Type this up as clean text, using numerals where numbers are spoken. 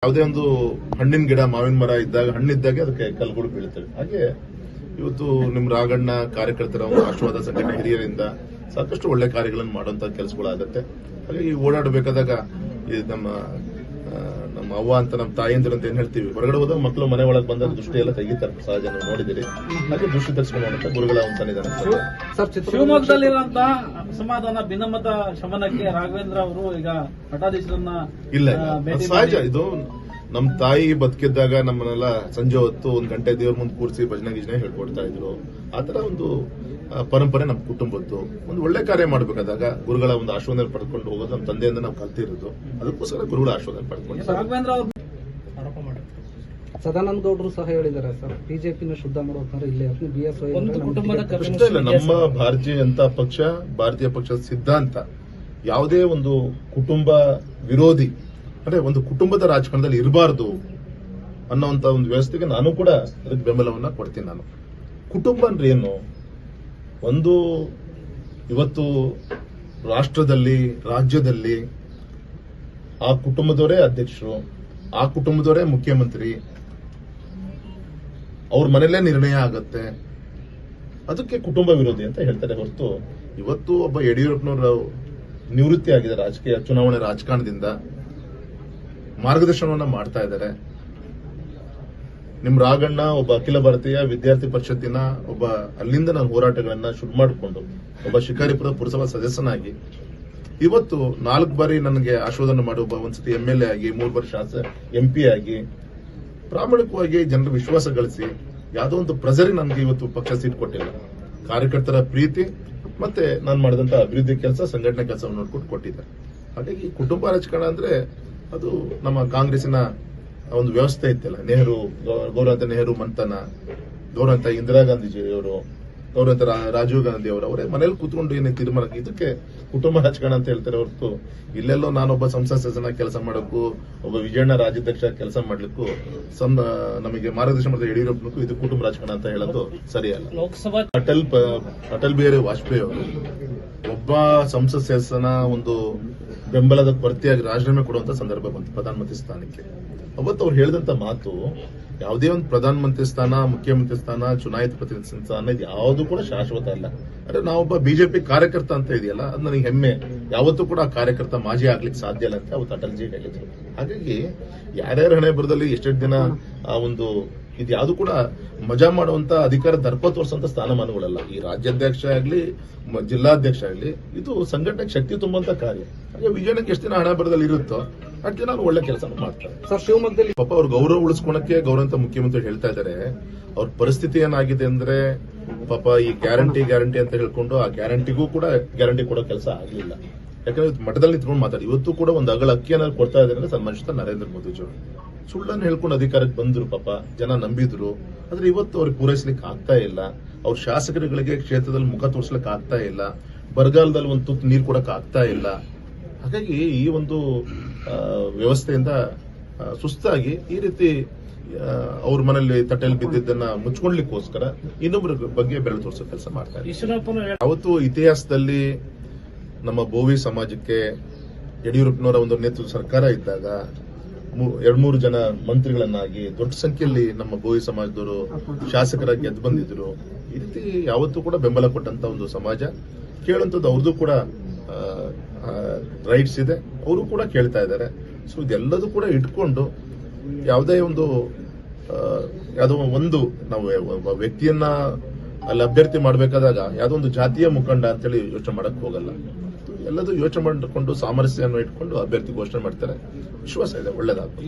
ಯಾವುದೇ ಒಂದು ಹಣ್ಣಿನ ಗಿಡ ಮಾವಿನ ಮರ ಇದ್ದಾಗ ಹಣ್ಣಿದ್ದಾಗೆ ಅದಕ್ಕೆ ಕಲ್ಲುಗಳು ಬೀಳುತ್ತವೆ. ಹಾಗೆ ಇವತ್ತು ನಿಮ್ಮ ರಾಘಣ್ಣ ಕಾರ್ಯಕರ್ತರ ಒಂದು ಆಶೀರ್ವಾದ ಸಂಘಟನೆ ಹಿರಿಯರಿಂದ ಸಾಕಷ್ಟು ಒಳ್ಳೆ ಕಾರ್ಯಗಳನ್ನು ಮಾಡುವಂತ ಕೆಲಸಗಳಾಗುತ್ತೆ. ಹಾಗಾಗಿ ಓಡಾಡಬೇಕಾದಾಗ ನಮ್ಮ ಅವ್ವ ಅಂತ ನಮ್ಮ ತಾಯಿಯಂದ್ರ ಅಂತ ಏನ್ ಹೇಳ್ತೀವಿ, ಹೊರಗಡೆ ಹೋದಾಗ ಮಕ್ಕಳು ಮನೆ ಒಳಗೆ ಬಂದಾಗ ದೃಷ್ಟಿ ಎಲ್ಲ ತೆಗಿತಾರೆ, ಸಹಜ ನಾವು ನೋಡಿದಿರಿ. ಹಾಗೆ ದೃಷ್ಟಿ ತರಿಸ್ಕೊಂಡು ಗುರುಗಳ ಒಂದು ಸನ್ನಿಧಾನ. ಶಿವಮೊಗ್ಗದಲ್ಲಿರುವಂತಹ ಅಸಮಾಧಾನ ಭಿನ್ನಮತ ಶಮನಕ್ಕೆ ರಾಘವೇಂದ್ರ ಅವರು ಈಗ ಮಠಾಧೀಶರನ್ನ ಇಲ್ಲ ಸಹಜ. ಇದು ನಮ್ಮ ತಾಯಿ ಬದುಕಿದ್ದಾಗ ನಮ್ಮನ್ನೆಲ್ಲ ಸಂಜೆ ಹೊತ್ತು 1 ಗಂಟೆ ದೇವ್ರ ಮುಂದೆ ಕೂರಿಸಿ ಭಜನೆ ಗಿಜನೆ ಹೇಳ್ಕೊಡ್ತಾ ಇದ್ರು. ಆತರ ಒಂದು ಪರಂಪರೆ ನಮ್ಮ ಕುಟುಂಬದ್ದು. ಒಂದು ಒಳ್ಳೆ ಕಾರ್ಯ ಮಾಡಬೇಕಾದಾಗ ಗುರುಗಳ ಒಂದು ಆಶೀರ್ವಾದ ಪಡ್ಕೊಂಡು ಹೋಗೋದು ನಮ್ಮ ತಂದೆಯಿಂದ ನಾವು ಕಲ್ತಿರೋದು. ಅದಕ್ಕೋಸ್ಕರ ಗುರುಗಳ ಆಶೀರ್ವಾದ ಪಡ್ಕೊಂಡು ರಾಘವೇಂದ್ರ ಅವರು ಆರೋಪ ಮಾಡಿದ್ರು. ಸದಾನಂದ ಗೌಡರು ಸಹ ಹೇಳಿದ್ದಾರೆ ಸರ್, ಬಿಜೆಪಿನ ಶುದ್ಧ ಮಾಡುವಂತಾರೆ ಇಲ್ಲೇ ಬಿಎಸ್ವೈ ಇಲ್ಲ. ನಮ್ಮ ಭಾರತೀಯ ಜನತಾ ಪಕ್ಷ, ಭಾರತೀಯ ಪಕ್ಷದ ಸಿದ್ಧಾಂತ ಯಾವುದೇ ಒಂದು ಕುಟುಂಬ ವಿರೋಧಿ ಅಂದ್ರೆ ಒಂದು ಕುಟುಂಬದ ರಾಜಕಾರಣದಲ್ಲಿ ಇರಬಾರದು ಅನ್ನೋಂತ ಒಂದು ವ್ಯವಸ್ಥೆಗೆ ನಾನು ಕೂಡ ಅದಕ್ಕೆ ಬೆಂಬಲವನ್ನ ಕೊಡ್ತೀನಿ. ನಾನು ಕುಟುಂಬ ಅಂದ್ರೆ ಏನು, ಒಂದು ಇವತ್ತು ರಾಷ್ಟ್ರದಲ್ಲಿ ರಾಜ್ಯದಲ್ಲಿ ಆ ಕುಟುಂಬದವರೇ ಅಧ್ಯಕ್ಷರು, ಆ ಕುಟುಂಬದವರೇ ಮುಖ್ಯಮಂತ್ರಿ, ಅವ್ರ ಮನೇಲೇ ನಿರ್ಣಯ ಆಗತ್ತೆ. ಅದಕ್ಕೆ ಕುಟುಂಬ ವಿರೋಧಿ ಅಂತ ಹೇಳ್ತಾರೆ ಹೊರತು ಇವತ್ತು ಒಬ್ಬ ಯಡಿಯೂರಪ್ಪನವರು ನಿವೃತ್ತಿ ಆಗಿದೆ ರಾಜಕೀಯ ಚುನಾವಣೆ ರಾಜಕಾರಣದಿಂದ, ಮಾರ್ಗದರ್ಶನವನ್ನ ಮಾಡ್ತಾ ಇದ್ದಾರೆ. ನಿಮ್ ರಾಘಣ್ಣ ಒಬ್ಬ ಅಖಿಲ ಭಾರತೀಯ ವಿದ್ಯಾರ್ಥಿ ಪರಿಷತ್ತಿನ ಒಬ್ಬ ಅಲ್ಲಿಂದ ನಾನು ಹೋರಾಟಗಳನ್ನ ಶುರು ಮಾಡಿಕೊಂಡು ಒಬ್ಬ ಶಿಕಾರಿಪುರ ಪುರಸಭಾ ಸದಸ್ಯನಾಗಿ ಇವತ್ತು 4 ಬಾರಿ ನನಗೆ ಆಶೀರ್ವಾದ ಮಾಡಿ ಒಬ್ಬ ಒಂದ್ಸತಿ MLA ಆಗಿ 3 ವರ್ಷ MP ಆಗಿ ಪ್ರಾಮಾಣಿಕವಾಗಿ ಜನರ ವಿಶ್ವಾಸ ಗಳಿಸಿ ಯಾವುದೋ ಒಂದು ಪ್ರೆಸರಿ ನನಗೆ ಇವತ್ತು ಪಕ್ಷ ಸೀಟ್ ಕೊಟ್ಟಿಲ್ಲ. ಕಾರ್ಯಕರ್ತರ ಪ್ರೀತಿ ಮತ್ತೆ ನಾನು ಮಾಡಿದಂತ ಅಭಿವೃದ್ಧಿ ಕೆಲಸ, ಸಂಘಟನೆ ಕೆಲಸವನ್ನು ನೋಡ್ಕೊಂಡು ಕೊಟ್ಟಿದ್ದಾರೆ. ಹಾಗಾಗಿ ಕುಟುಂಬ ರಾಜಕಾರಣ ಅಂದ್ರೆ ಅದು ನಮ್ಮ ಕಾಂಗ್ರೆಸ್ಸಿನ ಒಂದು ವ್ಯವಸ್ಥೆ ಇತ್ತಲ್ಲ, ನೆಹರು, ಗೌರವಂತ ನೆಹರು ಮಂಥನ, ಗೌರವಂತ ಇಂದಿರಾ ಗಾಂಧೀಜಿಯವರು, ಗೌರವಂತ ರಾಜೀವ್ ಗಾಂಧಿ ಅವರೇ ಮನೇಲಿ ಕೂತ್ಕೊಂಡು ಏನೇ ತೀರ್ಮಾನ, ಇದಕ್ಕೆ ಕುಟುಂಬ ರಾಜಕಾರಣ ಅಂತ ಹೇಳ್ತಾರೆ ಹೊರತು ಇಲ್ಲೆಲ್ಲೋ ನಾನೊಬ್ಬ ಸಂಸತ್ ಸದಸ್ಯನ ಕೆಲಸ ಮಾಡೋಕ್ಕೂ ಒಬ್ಬ ವಿಜಯಣ್ಣ ರಾಜ್ಯಾಧ್ಯಕ್ಷ ಕೆಲಸ ಮಾಡ್ಲಿಕ್ಕೂ ನಮಗೆ ಮಾರ್ಗದರ್ಶನ ಮಾಡಿದ ಯಡಿಯೂರಪ್ಪನಕ್ಕೂ ಇದು ಕುಟುಂಬ ರಾಜಕಾರಣ ಅಂತ ಹೇಳೋದು ಸರಿಯಲ್ಲ. ಲೋಕಸಭಾ ಅಟಲ್ ಬಿಹಾರಿ ವಾಜಪೇಯಿ ಅವರು ಒಬ್ಬ ಸಂಸತ್ ಸದಸ್ಯನ ಒಂದು ಬೆಂಬಲದ ಕೊರತೆಯಾಗಿ ರಾಜೀನಾಮೆ ಕೊಡುವಂತ ಸಂದರ್ಭ ಬಂತು ಪ್ರಧಾನಮಂತ್ರಿ ಸ್ಥಾನಕ್ಕೆ. ಅವತ್ತು ಅವ್ರು ಹೇಳಿದಂತ ಮಾತು, ಯಾವುದೇ ಒಂದು ಪ್ರಧಾನಮಂತ್ರಿ ಸ್ಥಾನ, ಮುಖ್ಯಮಂತ್ರಿ ಸ್ಥಾನ, ಚುನಾಯಿತ ಪ್ರತಿನಿಧಿ ಸ್ಥಾನ ಇದು ಯಾವುದು ಕೂಡ ಶಾಶ್ವತ ಅಲ್ಲ. ಅಂದ್ರೆ ನಾವೊಬ್ಬ ಬಿಜೆಪಿ ಕಾರ್ಯಕರ್ತ ಅಂತ ಇದೆಯಲ್ಲ, ಅದು ನನಗೆ ಹೆಮ್ಮೆ. ಯಾವತ್ತೂ ಕೂಡ ಆ ಕಾರ್ಯಕರ್ತ ಮಾಜಿ ಆಗ್ಲಿಕ್ಕೆ ಸಾಧ್ಯ ಇಲ್ಲ ಅಂತ ಅವತ್ತು ಅಟಲ್ಜಿ ಹೇಳಿದ್ರು. ಹಾಗಾಗಿ ಯಾರ್ಯಾರ ಹಣೆ ಬರದಲ್ಲಿ ಎಷ್ಟೆಷ್ಟು ದಿನ ಆ ಒಂದು ಇದು ಯಾವುದು ಕೂಡ ಮಜಾ ಮಾಡುವಂತ ಅಧಿಕಾರ ದರ್ಪ ತೋರಿಸುವಂತ ಸ್ಥಾನಮಾನಗಳಲ್ಲ. ಈ ರಾಜ್ಯಾಧ್ಯಕ್ಷ ಆಗ್ಲಿ, ಜಿಲ್ಲಾಧ್ಯಕ್ಷ ಆಗ್ಲಿ, ಇದು ಸಂಘಟನೆಗೆ ಶಕ್ತಿ ತುಂಬುವಂತ ಕಾರ್ಯ. ಹಾಗೆ ವಿಜಯನಕ್ಕೆ ಎಷ್ಟು ದಿನ ಹಣ ಬರದಲ್ಲಿ ಇರುತ್ತೋ ಅಷ್ಟು ದಿನ ಒಳ್ಳೆ ಕೆಲಸ ಮಾಡ್ತಾರೆ. ಸರ್, ಶಿವಮೊಗ್ಗದಲ್ಲಿ ಪಾಪ ಅವ್ರ ಗೌರವ ಉಳಿಸ್ಕೊಳಕ್ಕೆ ಗೌರವಂತ ಮುಖ್ಯಮಂತ್ರಿ ಹೇಳ್ತಾ ಇದ್ದಾರೆ. ಅವ್ರ ಪರಿಸ್ಥಿತಿ ಏನಾಗಿದೆ ಅಂದ್ರೆ ಪಾಪ ಈ ಗ್ಯಾರಂಟಿ ಅಂತ ಹೇಳ್ಕೊಂಡು ಆ ಗ್ಯಾರಂಟಿಗೂ ಕೂಡ ಗ್ಯಾರಂಟಿ ಕೊಡೋ ಕೆಲಸ ಆಗ್ಲಿಲ್ಲ. ಯಾಕಂದ್ರೆ ಮಠದಲ್ಲಿ ನಿಂತ್ಕೊಂಡು ಮಾತಾಡಿ ಇವತ್ತು ಕೂಡ ಒಂದು ಅಗಳ ಅಕ್ಕಿಯನ್ನ ಕೊಡ್ತಾ ಇದ್ದಾರೆ ಅಂದ್ರೆ ಸನ್ಮಾನಿಸಿದ ನರೇಂದ್ರ ಮೋದಿಜಿ ಅವರು ಸುಳ್ಳನ್ನು ಹೇಳ್ಕೊಂಡು ಅಧಿಕಾರಕ್ಕೆ ಬಂದ್ರು. ಪಾಪ ಜನ ನಂಬಿದ್ರು. ಆದ್ರೆ ಇವತ್ತು ಅವ್ರಿಗೆ ಪೂರೈಸ್ಲಿಕ್ಕೆ ಆಗ್ತಾ ಇಲ್ಲ. ಅವ್ರ ಶಾಸಕರುಗಳಿಗೆ ಕ್ಷೇತ್ರದಲ್ಲಿ ಮುಖ ತೋರಿಸ್ಲಿಕ್ಕೆ ಆಗ್ತಾ ಇಲ್ಲ. ಬರಗಾಲದಲ್ಲಿ ಒಂದು ತುತ್ತು ನೀರು ಕೊಡಕ್ ಆಗ್ತಾ ಇಲ್ಲ. ಹಾಗಾಗಿ ಈ ಒಂದು ವ್ಯವಸ್ಥೆಯಿಂದ ಸುಸ್ತಾಗಿ ಈ ರೀತಿ ಅವ್ರ ಮನೆಯಲ್ಲಿ ತಟ್ಟೆಯಲ್ಲಿ ಬಿದ್ದಿದ್ದನ್ನ ಮುಚ್ಕೊಳ್ಲಿಕ್ಕೋಸ್ಕರ ಇನ್ನೊಬ್ಬರ ಬಗ್ಗೆ ಬೆರಳು ತೋರಿಸೋ ಕೆಲಸ ಮಾಡ್ತಾರೆ. ಅವತ್ತು ಇತಿಹಾಸದಲ್ಲಿ ನಮ್ಮ ಬೋವಿ ಸಮಾಜಕ್ಕೆ ಯಡಿಯೂರಪ್ಪನವರ ಒಂದು ನೇತೃತ್ವ ಸರ್ಕಾರ ಇದ್ದಾಗ 2-3 ಜನ ಮಂತ್ರಿಗಳನ್ನಾಗಿ ದೊಡ್ಡ ಸಂಖ್ಯೆಯಲ್ಲಿ ನಮ್ಮ ಬೋವಿ ಸಮಾಜದವರು ಶಾಸಕರಾಗಿ ಗೆದ್ದು ಬಂದಿದ್ರು. ಈ ರೀತಿ ಯಾವತ್ತೂ ಕೂಡ ಬೆಂಬಲ ಕೊಟ್ಟಂತ ಒಂದು ಸಮಾಜ. ಕೇಳುವಂಥದ್ದು ಅವ್ರದ್ದು ಕೂಡ ರೈಟ್ಸ್ ಇದೆ, ಅವರು ಕೂಡ ಕೇಳ್ತಾ ಇದ್ದಾರೆ. ಸೊ ಇದೆಲ್ಲದೂ ಕೂಡ ಇಟ್ಕೊಂಡು ಯಾವುದೇ ಒಂದು ಯಾವುದೋ ಒಂದು ನಾವು ಒಬ್ಬ ವ್ಯಕ್ತಿಯನ್ನ ಅಲ್ಲಿ ಅಭ್ಯರ್ಥಿ ಮಾಡಬೇಕಾದಾಗ ಯಾವುದೋ ಒಂದು ಜಾತಿಯ ಮುಖಂಡ ಅಂತೇಳಿ ಯೋಚನೆ ಮಾಡಕ್ ಹೋಗಲ್ಲ. ಎಲ್ಲದೂ ಯೋಚನೆ ಮಾಡಿಕೊಂಡು ಸಾಮರಸ್ಯವನ್ನು ಇಟ್ಕೊಂಡು ಅಭ್ಯರ್ಥಿ ಘೋಷಣೆ ಮಾಡ್ತಾರೆ. ವಿಶ್ವಾಸ ಇದೆ ಒಳ್ಳೇದಾಗ್ತದೆ.